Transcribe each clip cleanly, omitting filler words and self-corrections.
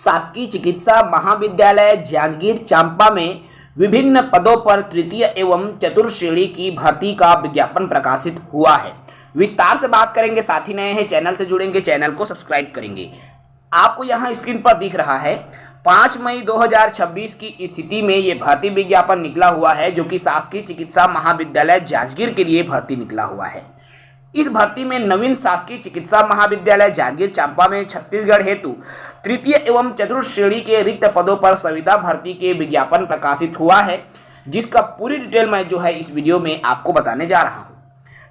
शासकीय चिकित्सा महाविद्यालय जांजगीर चांपा में विभिन्न पदों पर तृतीय एवं चतुर्थ श्रेणी की भर्ती का विज्ञापन प्रकाशित हुआ है। विस्तार से बात करेंगे। साथी नए हैं चैनल से जुड़ेंगे, चैनल को सब्सक्राइब करेंगे। आपको यहां स्क्रीन पर दिख रहा है 5 मई 2026 की स्थिति में ये भर्ती विज्ञापन निकला हुआ है, जो कि शासकीय चिकित्सा महाविद्यालय जांजगीर के लिए भर्ती निकला हुआ है। इस भर्ती में नवीन शासकीय चिकित्सा महाविद्यालय जांजगीर चांपा में छत्तीसगढ़ हेतु तृतीय एवं चतुर्थ श्रेणी के रिक्त पदों पर संविदा भर्ती के विज्ञापन प्रकाशित हुआ है, जिसका पूरी डिटेल मैं जो है इस वीडियो में आपको बताने जा रहा हूं।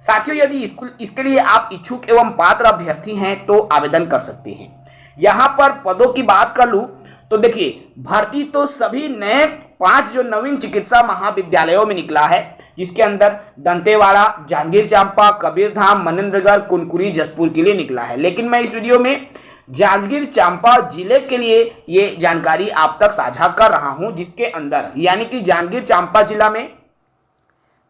साथियों, यदि इसके लिए आप इच्छुक एवं पात्र अभ्यर्थी हैं तो आवेदन कर सकते हैं। यहाँ पर पदों की बात कर लूँ तो देखिए, भर्ती तो सभी नए 5 जो नवीन चिकित्सा महाविद्यालयों में निकला है, जिसके अंदर दंतेवाड़ा, जांजगीर चांपा, कबीरधाम, मनेन्द्रगढ़, कुनकुरी, जसपुर के लिए निकला है। लेकिन मैं इस वीडियो में जांजगीर चांपा जिले के लिए ये जानकारी आप तक साझा कर रहा हूं, जिसके अंदर यानी कि जांजगीर चांपा जिला में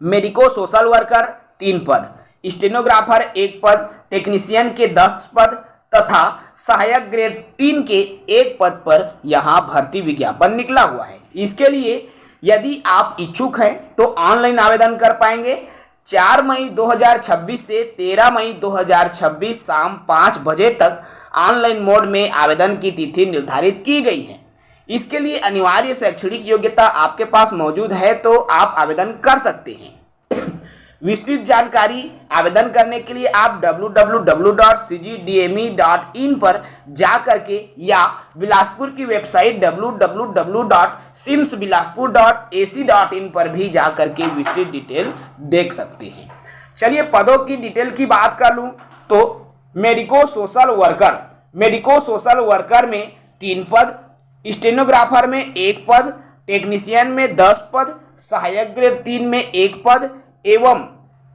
मेडिको सोशल वर्कर 3 पद, स्टेनोग्राफर 1 पद, टेक्नीशियन के 10 पद तथा सहायक ग्रेड 3 के 1 पद पर यहां भर्ती विज्ञापन निकला हुआ है। इसके लिए यदि आप इच्छुक हैं तो ऑनलाइन आवेदन कर पाएंगे। 4 मई 2026 से 13 मई 2026 शाम 5 बजे तक ऑनलाइन मोड में आवेदन की तिथि निर्धारित की गई है। इसके लिए अनिवार्य शैक्षणिक योग्यता आपके पास मौजूद है तो आप आवेदन कर सकते हैं। विस्तृत जानकारी आवेदन करने के लिए आप www.cgdme.in पर जा करके या बिलासपुर की वेबसाइट www.simsbilaspur.ac.in पर भी जा करके विस्तृत डिटेल देख सकते हैं। चलिए पदों की डिटेल की बात कर लूं तो मेडिको सोशल वर्कर में 3 पद, स्टेनोग्राफर में 1 पद, टेक्नीशियन में 10 पद, सहायक ग्रेड 3 में 1 पद एवं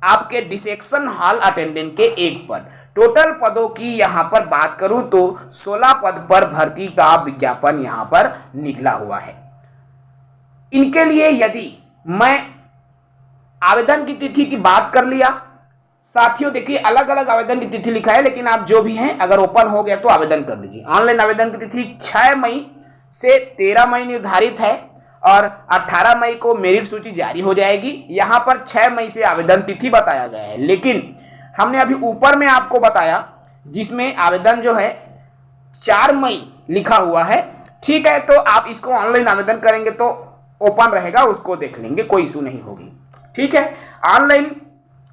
आपके डिसेक्शन हॉल अटेंडेंट के 1 पद। टोटल पदों की यहां पर बात करूं तो 16 पद पर भर्ती का विज्ञापन यहां पर निकला हुआ है। इनके लिए यदि मैं आवेदन की तिथि की बात कर लिया, साथियों देखिए अलग अलग आवेदन की तिथि लिखा है, लेकिन आप जो भी हैं अगर ओपन हो गया तो आवेदन कर लीजिए। ऑनलाइन आवेदन की तिथि 6 मई से 13 मई निर्धारित है और 18 मई को मेरिट सूची जारी हो जाएगी। यहाँ पर 6 मई से आवेदन तिथि बताया गया है, लेकिन हमने अभी ऊपर में आपको बताया जिसमें आवेदन जो है 4 मई लिखा हुआ है। ठीक है, तो आप इसको ऑनलाइन आवेदन करेंगे तो ओपन रहेगा, उसको देख लेंगे, कोई इशू नहीं होगी। ठीक है, ऑनलाइन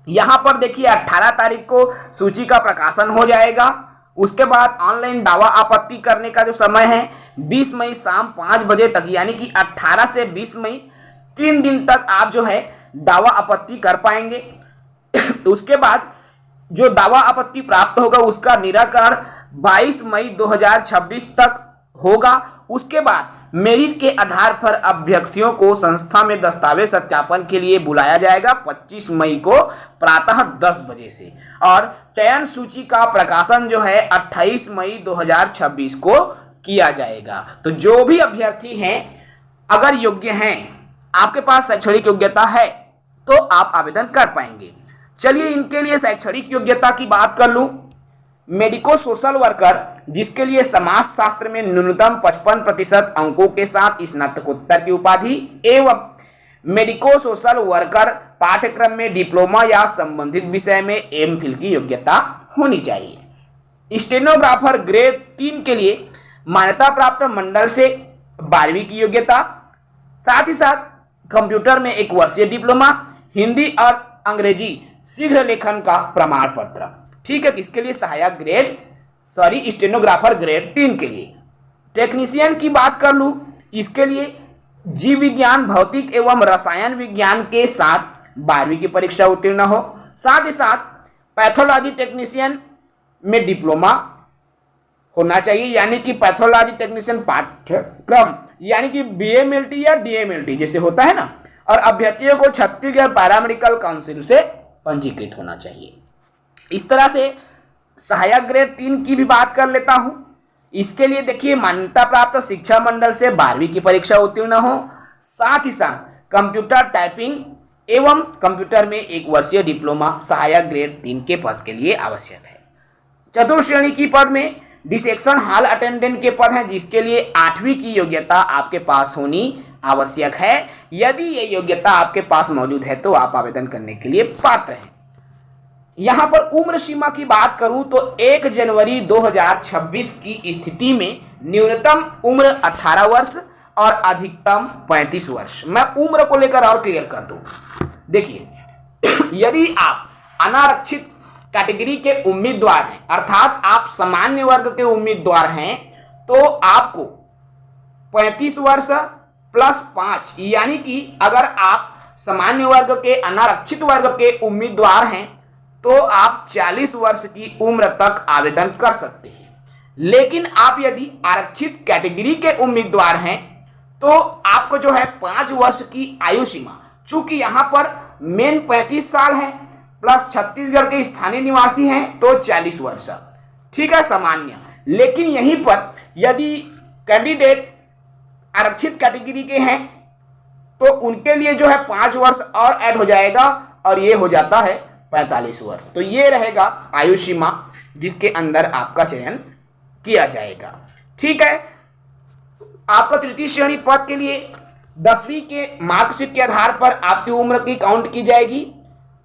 यहाँ पर देखिए 18 तारीख को सूची का प्रकाशन हो जाएगा। उसके बाद ऑनलाइन दावा आपत्ति करने का जो समय है 20 मई शाम 5 बजे तक, यानी कि 18 से 20 मई 3 दिन तक आप जो है दावा आपत्ति कर पाएंगे। उसके बाद जो दावा आपत्ति प्राप्त होगा उसका निराकरण 22 मई 2026 तक होगा। उसके बाद मेरिट के आधार पर अभ्यर्थियों को संस्था में दस्तावेज सत्यापन के लिए बुलाया जाएगा 25 मई को प्रातः 10 बजे से, और चयन सूची का प्रकाशन जो है 28 मई 2026 को किया जाएगा। तो जो भी अभ्यर्थी हैं अगर योग्य हैं, आपके पास शैक्षणिक योग्यता है तो आप आवेदन कर पाएंगे। चलिए इनके लिए शैक्षणिक योग्यता की बात कर लूं। मेडिको सोशल वर्कर जिसके लिए समाज शास्त्र में न्यूनतम 55% अंकों के साथ स्नातकोत्तर की उपाधि एवं मेडिको सोशल वर्कर पाठ्यक्रम में डिप्लोमा या संबंधित विषय में एमफिल की योग्यता होनी चाहिए। स्टेनोग्राफर ग्रेड 3 के लिए मान्यता प्राप्त मंडल से 12वीं की योग्यता, साथ ही साथ कंप्यूटर में 1 वर्षीय डिप्लोमा, हिंदी और अंग्रेजी शीघ्र लेखन का प्रमाण पत्र। ठीक है, इसके लिए स्टेनोग्राफर ग्रेड 3 के लिए। टेक्नीशियन की बात कर लूँ, इसके लिए जीव विज्ञान, भौतिक एवं रसायन विज्ञान के साथ 12वीं की परीक्षा उत्तीर्ण हो। साथ ही साथ पैथोलॉजी टेक्नीशियन में डिप्लोमा होना चाहिए, यानी कि पैथोलॉजी टेक्नीशियन पाठ्यक्रम यानी कि BMLT या DMLT जैसे होता है ना, और अभ्यर्थियों को छत्तीसगढ़ पैरामेडिकल काउंसिल से पंजीकृत होना चाहिए। इस तरह से सहायक ग्रेड 3 की भी बात कर लेता हूं। इसके लिए देखिए मान्यता प्राप्त शिक्षा मंडल से 12वीं की परीक्षा उत्तीर्ण हो, साथ ही साथ कंप्यूटर टाइपिंग एवं कंप्यूटर में 1 वर्षीय डिप्लोमा सहायक ग्रेड 3 के पद के लिए आवश्यक है। चतुर्थ श्रेणी की पद में डिसेक्शन हॉल अटेंडेंट के पद हैं जिसके लिए 8वीं की योग्यता आपके पास होनी आवश्यक है। यदि ये योग्यता आपके पास मौजूद है तो आप आवेदन करने के लिए पात्र हैं। यहां पर उम्र सीमा की बात करूं तो 1 जनवरी 2026 की स्थिति में न्यूनतम उम्र 18 वर्ष और अधिकतम 35 वर्ष। मैं उम्र को लेकर और क्लियर कर दूं। देखिए, यदि आप अनारक्षित कैटेगरी के उम्मीदवार हैं, अर्थात आप सामान्य वर्ग के उम्मीदवार हैं, तो आपको 35 वर्ष प्लस 5, यानी कि अगर आप सामान्य वर्ग के अनारक्षित वर्ग के उम्मीदवार हैं तो आप 40 वर्ष की उम्र तक आवेदन कर सकते हैं। लेकिन आप यदि आरक्षित कैटेगरी के उम्मीदवार हैं तो आपको जो है 5 वर्ष की आयु सीमा, चूंकि यहां पर मेन 35 साल है प्लस छत्तीसगढ़ के स्थानीय निवासी हैं तो 40 वर्ष, ठीक है, सामान्य। लेकिन यहीं पर यदि कैंडिडेट आरक्षित कैटेगरी के हैं तो उनके लिए जो है 5 वर्ष और ऐड हो जाएगा और ये हो जाता है 45 वर्ष। तो ये रहेगा आयु सीमा जिसके अंदर आपका चयन किया जाएगा, ठीक है। आपका तृतीय श्रेणी पद के लिए 10वीं के मार्कशीट के आधार पर आपकी उम्र की काउंट की जाएगी।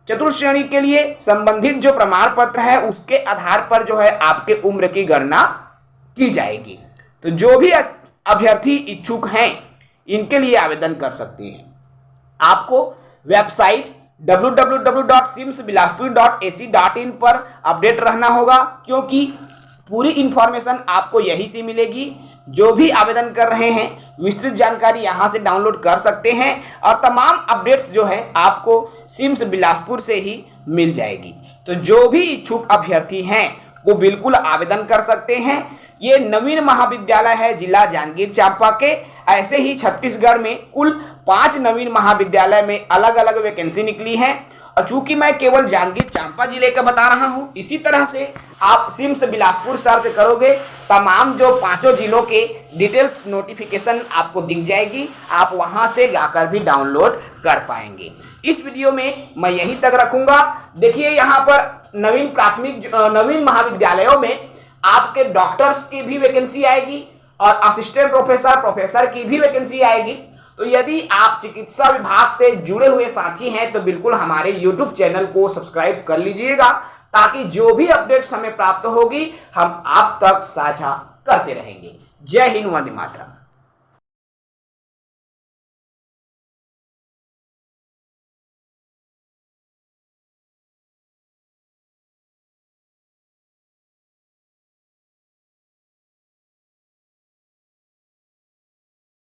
चतुर्थ श्रेणी के लिए संबंधित जो प्रमाण पत्र है उसके आधार पर जो है आपके उम्र की गणना की जाएगी। तो जो भी अभ्यर्थी इच्छुक हैं इनके लिए आवेदन कर सकते हैं। आपको वेबसाइट www.simsbilaspur.ac.in पर अपडेट रहना होगा, क्योंकि पूरी इंफॉर्मेशन आपको यहीं से मिलेगी। जो भी आवेदन कर रहे हैं विस्तृत जानकारी यहां से डाउनलोड कर सकते हैं और तमाम अपडेट्स जो है आपको सिम्स बिलासपुर से ही मिल जाएगी। तो जो भी इच्छुक अभ्यर्थी हैं वो बिल्कुल आवेदन कर सकते हैं। ये नवीन महाविद्यालय है जिला जांजगीर चांपा के। ऐसे ही छत्तीसगढ़ में कुल 5 नवीन महाविद्यालय में अलग अलग वैकेंसी निकली है और चूंकि मैं केवल जांजगीर चांपा जिले का बता रहा हूं, इसी तरह से आप सिम्स बिलासपुर सर्च करोगे तमाम जो 5 जिलों के डिटेल्स नोटिफिकेशन आपको दिख जाएगी, आप वहां से जाकर भी डाउनलोड कर पाएंगे। इस वीडियो में मैं यहीं तक रखूंगा। देखिए, यहाँ पर नवीन महाविद्यालयों में आपके डॉक्टर्स की भी वैकेंसी आएगी और असिस्टेंट प्रोफेसर की भी वैकेंसी आएगी। तो यदि आप चिकित्सा विभाग से जुड़े हुए साथी हैं तो बिल्कुल हमारे YouTube चैनल को सब्सक्राइब कर लीजिएगा, ताकि जो भी अपडेट्स हमें प्राप्त होगी हम आप तक साझा करते रहेंगे। जय हिंद, वंदे मातरम।